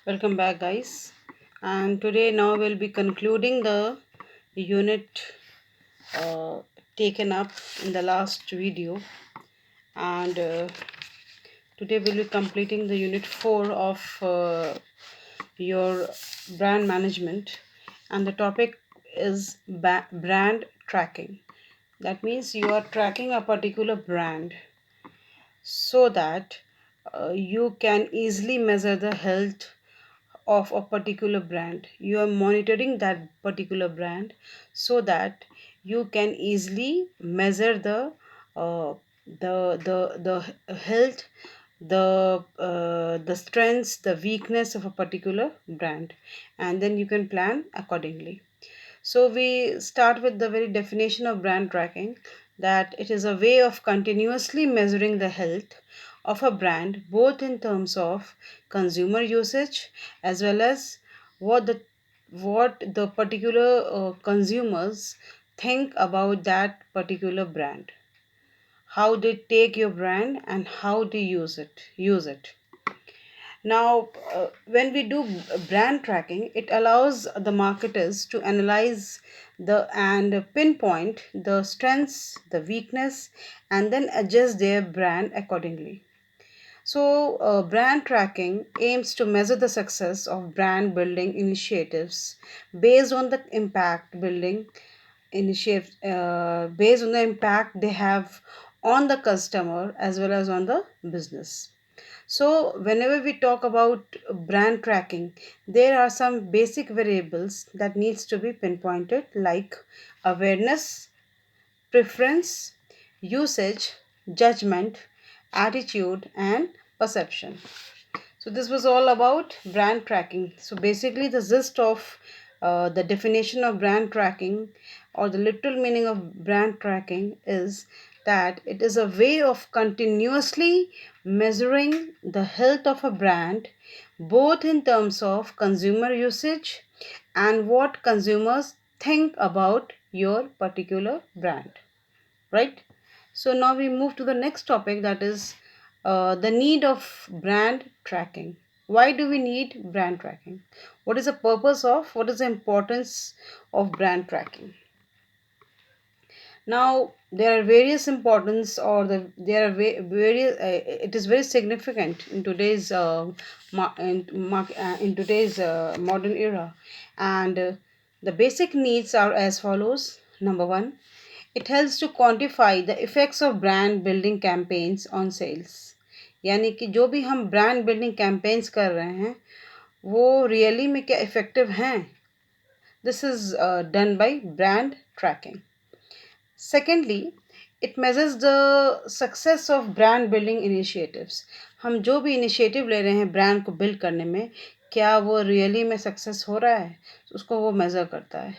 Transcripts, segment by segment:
Welcome back, guys. And today, now we'll be concluding the unit uh, taken up in the last video. And today, we'll be completing the unit 4 of your brand management. And the topic is brand tracking. That means you are tracking a particular brand so that you can easily measure the health of a particular brand. You are monitoring that particular brand so that you can easily measure uh, the health, the strengths, the weakness of a particular brand, and then you can plan accordingly. So we start with the very definition of brand tracking, that it is a way of continuously measuring the health of a brand both in terms of consumer usage as well as what the particular consumers think about that particular brand, how they take your brand and how they use it. Now, when we do brand tracking, it allows the marketers to analyze the and pinpoint the strengths, the weakness, and then adjust their brand accordingly. So, brand tracking aims to measure the success of brand building initiatives based on the impact building initiative, based on the impact they have on the customer as well as on the business. So, whenever we talk about brand tracking, there are some basic variables that needs to be pinpointed, like awareness, preference, usage, judgment, attitude, and perception. So, this was all about brand tracking. So, basically, the gist of the definition of brand tracking or the literal meaning of brand tracking is that it is a way of continuously measuring the health of a brand both in terms of consumer usage and what consumers think about your particular brand, right? So now we move to the next topic, that is the need of brand tracking. Why do we need brand tracking? What is the purpose of, what is the importance of brand tracking? Now there are various importance, or there are various. It is very significant in today's in today's modern era, and the basic needs are as follows. Number one, it helps to quantify the effects of brand building campaigns on sales. यानी कि जो भी हम brand building campaigns कर रहे हैं वो really में क्या इफेक्टिव हैं. This is done by brand tracking. Secondly, it measures the success of brand building initiatives. हम जो भी इनिशिएटिव ले रहे हैं ब्रांड को बिल्ड करने में, क्या वो रियली में सक्सेस हो रहा है, उसको वो मेज़र करता है.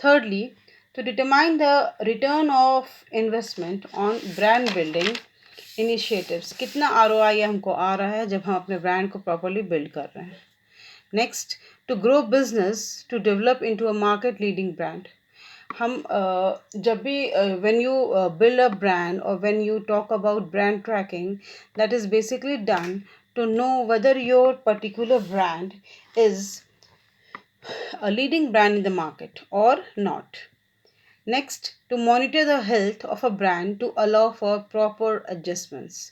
Thirdly, to determine the return of investment on brand building initiatives, कितना ROI हमको आ रहा है जब हम अपने ब्रांड को प्रॉपरली बिल्ड कर रहे हैं. Next, to grow business to develop into a market leading brand. हम जब भी when you build a brand or when you talk about brand tracking, that is basically done to know whether your particular brand is a leading brand in the market or not. Next, to monitor the health of a brand to allow for proper adjustments.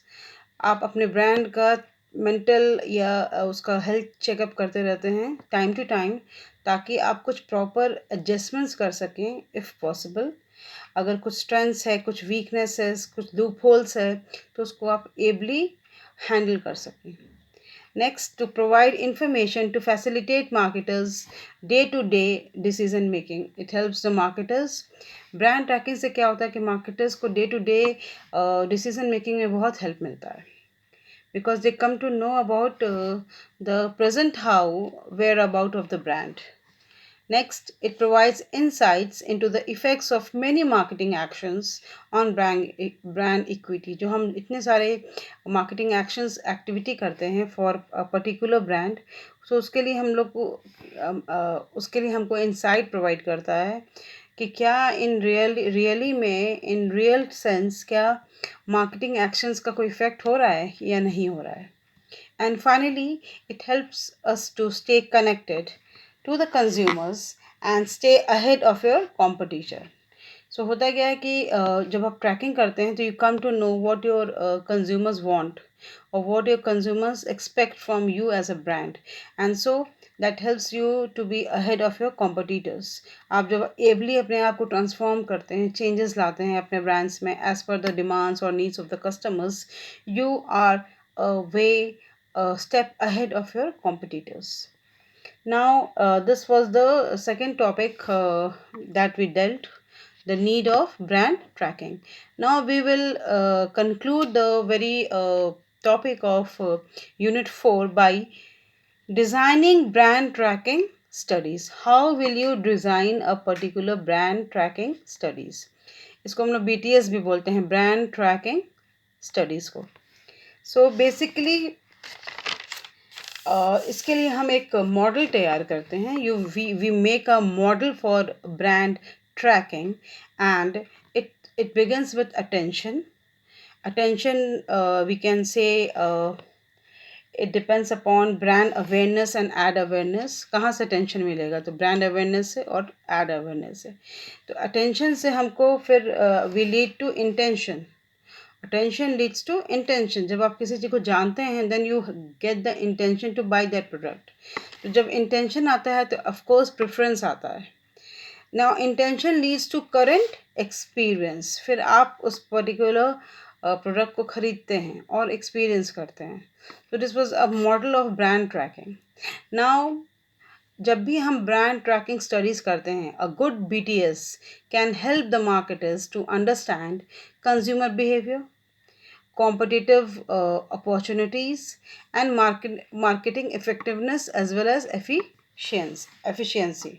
आप अपने brand का mental या उसका health checkup करते रहते हैं time to time, ताकि आप कुछ प्रॉपर एडजस्टमेंट्स कर सकें इफ़ पॉसिबल. अगर कुछ स्ट्रेंथ्स है, कुछ वीकनेस है, कुछ लूप होल्स है, तो उसको आप एबली हैंडल कर सकें. Next, to provide information to facilitate marketers day-to-day decision making. It helps the marketers. Brand tracking से क्या होता है कि मार्केटर्स को day to day decision making में बहुत हेल्प मिलता है, because they come to know about the present how whereabout of the brand. Next, it provides insights into the effects of many marketing actions on brand equity. जो हम इतने सारे marketing actions activity करते हैं for a particular brand, so उसके लिए हम लोग को उसके लिए हमको insight provide करता है कि क्या इन रियली में इन रियल सेंस क्या marketing actions का कोई effect हो रहा है या नहीं हो रहा है. And finally, it helps us to stay connected to the consumers and stay ahead of your competition. सो होता क्या है कि जब आप ट्रैकिंग करते हैं तो you come to know what your consumers want और what your consumers expect from you as a brand and so that helps you to be ahead of your competitors. आप जब एबली अपने आप को ट्रांसफॉर्म करते हैं, चेंजेस लाते हैं अपने ब्रांड्स में एज पर द डिमांड्स और needs of the customers, you are way step ahead of your competitors. Now, this was the second topic that we dealt, the need of brand tracking. Now, we will conclude the very topic of Unit 4 by designing brand tracking studies. How will you design a particular brand tracking studies? इसको हम लोग BTS भी बोलते हैं, brand tracking studies को. So basically इसके लिए हम एक मॉडल तैयार करते हैं. We make a model for brand tracking and it begins with attention. We can say it depends upon brand awareness and ad awareness. कहाँ से अटेंशन मिलेगा? तो ब्रांड अवेयरनेस से और एड अवेयरनेस से. तो अटेंशन से हमको फिर we lead to intention. Attention leads to intention. जब आप किसी चीज़ को जानते हैं then you get the intention to buy that product. तो जब इंटेंशन आता है तो ऑफकोर्स प्रेफरेंस आता है. Now intention leads to current experience. फिर आप उस पर्टिकुलर प्रोडक्ट को खरीदते हैं और एक्सपीरियंस करते हैं. तो this was a model of brand tracking. Now जब भी हम ब्रांड ट्रैकिंग स्टडीज करते हैं, a good BTS can help the marketers to understand consumer behaviour, competitive opportunities and marketing effectiveness as well as efficiency.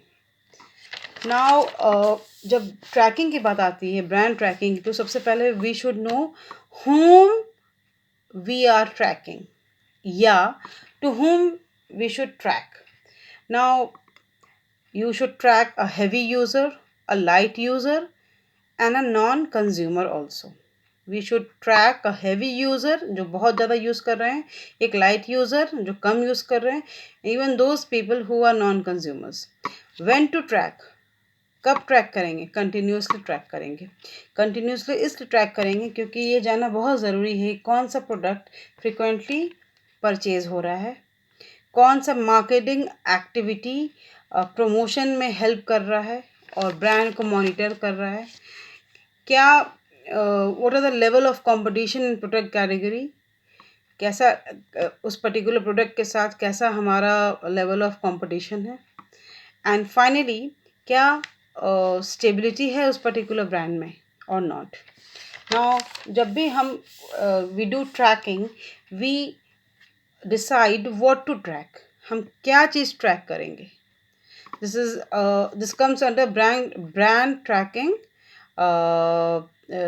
Now जब tracking की बात आती है, ब्रांड ट्रैकिंग, तो सबसे पहले we should know whom we are tracking या to whom we should track. Now you should track a heavy user, a light user and a non-consumer also. We should track a heavy user जो बहुत ज़्यादा use कर रहे हैं, एक light user जो कम use कर रहे हैं, even those people who are non consumers. When to track, कब ट्रैक करेंगे? कंटिन्यूसली ट्रैक करेंगे. कंटिन्यूसली इसलिए ट्रैक करेंगे क्योंकि ये जानना बहुत ज़रूरी है कौन सा प्रोडक्ट फ्रिक्वेंटली परचेज हो रहा है, कौन सा मार्केटिंग एक्टिविटी प्रमोशन में हेल्प कर रहा है और ब्रांड को मॉनिटर कर रहा है, क्या what are the level of competition in product category, कैसा उस पर्टिकुलर प्रोडक्ट के साथ कैसा हमारा लेवल ऑफ कंपटीशन है, एंड फाइनली क्या स्टेबिलिटी है उस पर्टिकुलर ब्रांड में और नॉट. नाउ जब भी हम we do tracking, we decide what to track. हम क्या चीज़ ट्रैक करेंगे. This comes under brand tracking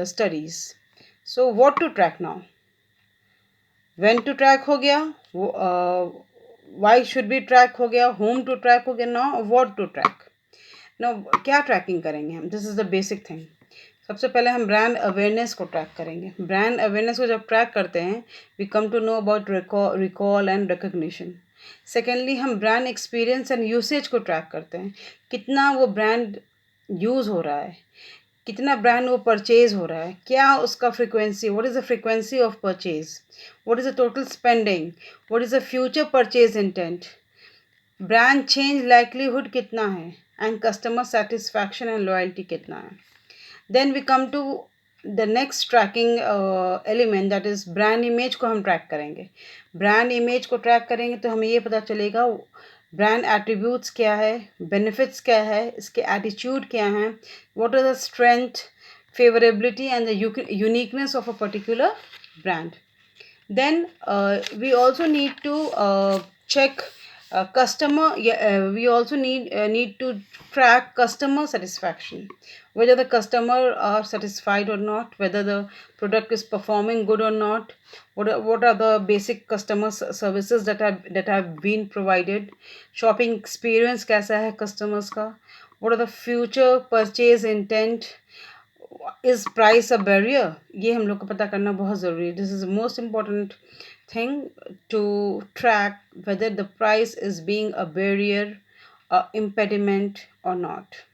studies. So what to track now? When to track हो गया, why should be track हो गया, whom to track हो गया. now what to track. now क्या ट्रैकिंग करेंगे हम? This is the basic thing. सबसे पहले हम ब्रांड अवेयरनेस को ट्रैक करेंगे. ब्रांड अवेयरनेस को जब ट्रैक करते हैं we come to know about recall and recognition. Secondly हम ब्रांड एक्सपीरियंस एंड यूसेज को ट्रैक करते हैं. कितना वो ब्रांड यूज़ हो रहा है, कितना ब्रांड वो परचेज हो रहा है, क्या उसका frequency, what is the frequency of purchase, what is the total spending, what is the future purchase intent, brand change likelihood कितना है and customer satisfaction and loyalty कितना है. Then we come to the next tracking element that is brand image को हम track करेंगे. Brand image को track करेंगे तो हमें ये पता चलेगा ब्रांड एट्रीब्यूट्स क्या है, बेनिफिट्स क्या है, इसके एटीट्यूड क्या हैं, what are the strength, favourability and the uniqueness of a particular brand. Then we also need to check customer. We also need to track customer satisfaction, whether the customer are satisfied or not, whether the product is performing good or not, what are the basic customer services that have been provided, shopping experience कैसा है customers का, what are the future purchase intent, is price a barrier. ये हम लोग को पता करना बहुत ज़रूरी है. This is most important thing to track whether the price is being a barrier, a impediment or not.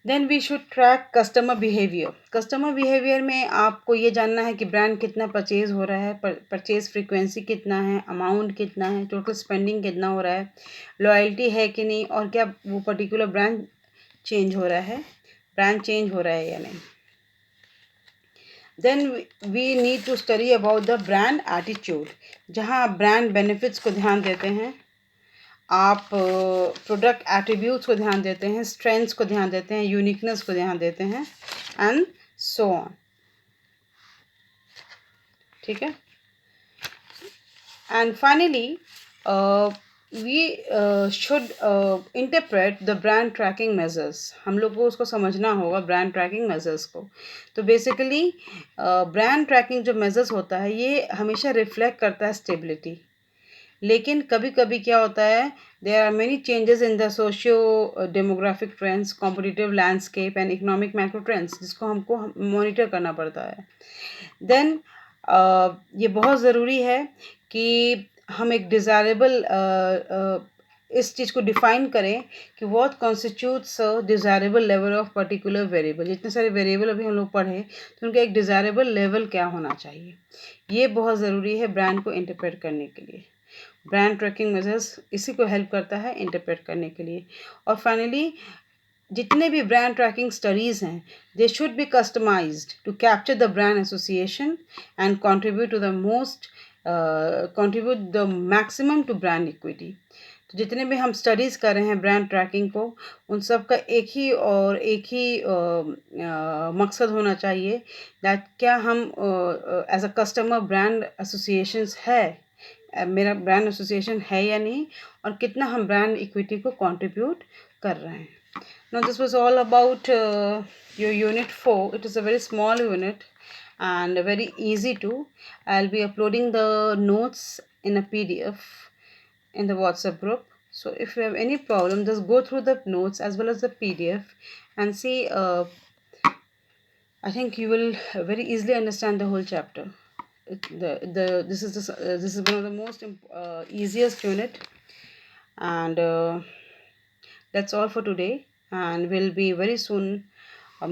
Then we should track customer behaviour. Customer behaviour में आपको ये जानना है कि ब्रांड कितना परचेज हो रहा है, परचेज फ्रीक्वेंसी कितना है, अमाउंट कितना है, टोटल स्पेंडिंग कितना हो रहा है, लॉयल्टी है कि नहीं, और क्या वो पर्टिकुलर ब्रांड चेंज हो रहा है, ब्रांड चेंज हो रहा है या नहीं। Then we need to study about the brand attitude, जहाँ आप ब्रांड बेनिफिट्स को ध्यान देते हैं, आप प्रोडक्ट एट्रीब्यूट्स को ध्यान देते हैं, स्ट्रेंथ्स को ध्यान देते हैं, यूनिकनेस को ध्यान देते हैं, एंड सो ऑन। ठीक है। And finally we should interpret the brand tracking measures. हम लोग को उसको समझना होगा, ब्रांड ट्रैकिंग मेजर्स को। तो बेसिकली ब्रांड ट्रैकिंग जो मेजर्स होता है ये हमेशा रिफ्लेक्ट करता है स्टेबिलिटी, लेकिन कभी कभी क्या होता है, there are many changes in the socio demographic trends, competitive landscape and economic macro trends, जिसको हमको मॉनिटर करना पड़ता है। देन ये बहुत ज़रूरी है कि हम एक डिज़ायरेबल इस चीज़ को डिफाइन करें कि what constitutes desirable level of particular variable. जितने सारे वेरिएबल अभी हम लोग पढ़े, तो उनका एक डिज़ायरेबल लेवल क्या होना चाहिए, ये बहुत ज़रूरी है ब्रांड को इंटरप्रेट करने के लिए। ब्रांड ट्रैकिंग मेजर्स इसी को हेल्प करता है इंटरप्रेट करने के लिए। और फाइनली जितने भी ब्रांड ट्रैकिंग स्टडीज़ हैं, they should be customised to capture the brand association and contribute to the most contribute the maximum to brand equity. तो जितने भी हम स्टडीज़ कर रहे हैं ब्रांड ट्रैकिंग को, उन सब का एक ही मकसद होना चाहिए, दैट क्या हम as a customer brand associations है, मेरा ब्रांड एसोसिएशन है या नहीं, और कितना हम ब्रांड इक्विटी को कंट्रीब्यूट कर रहे हैं। Now this was all about your unit 4. It is a very small unit and very easy to. I'll be uploading the notes in a PDF in the WhatsApp group. So if you have any problem, just go through the notes as well as the PDF and see. I think you will very easily understand the whole chapter. This is one of the most easiest unit, and that's all for today. And we'll be very soon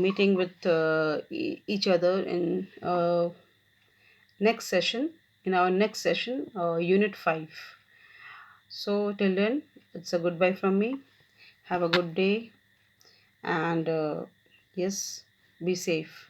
meeting with each other in next session. In our next session, Unit 5. So till then, it's a goodbye from me. Have a good day, and yes, be safe.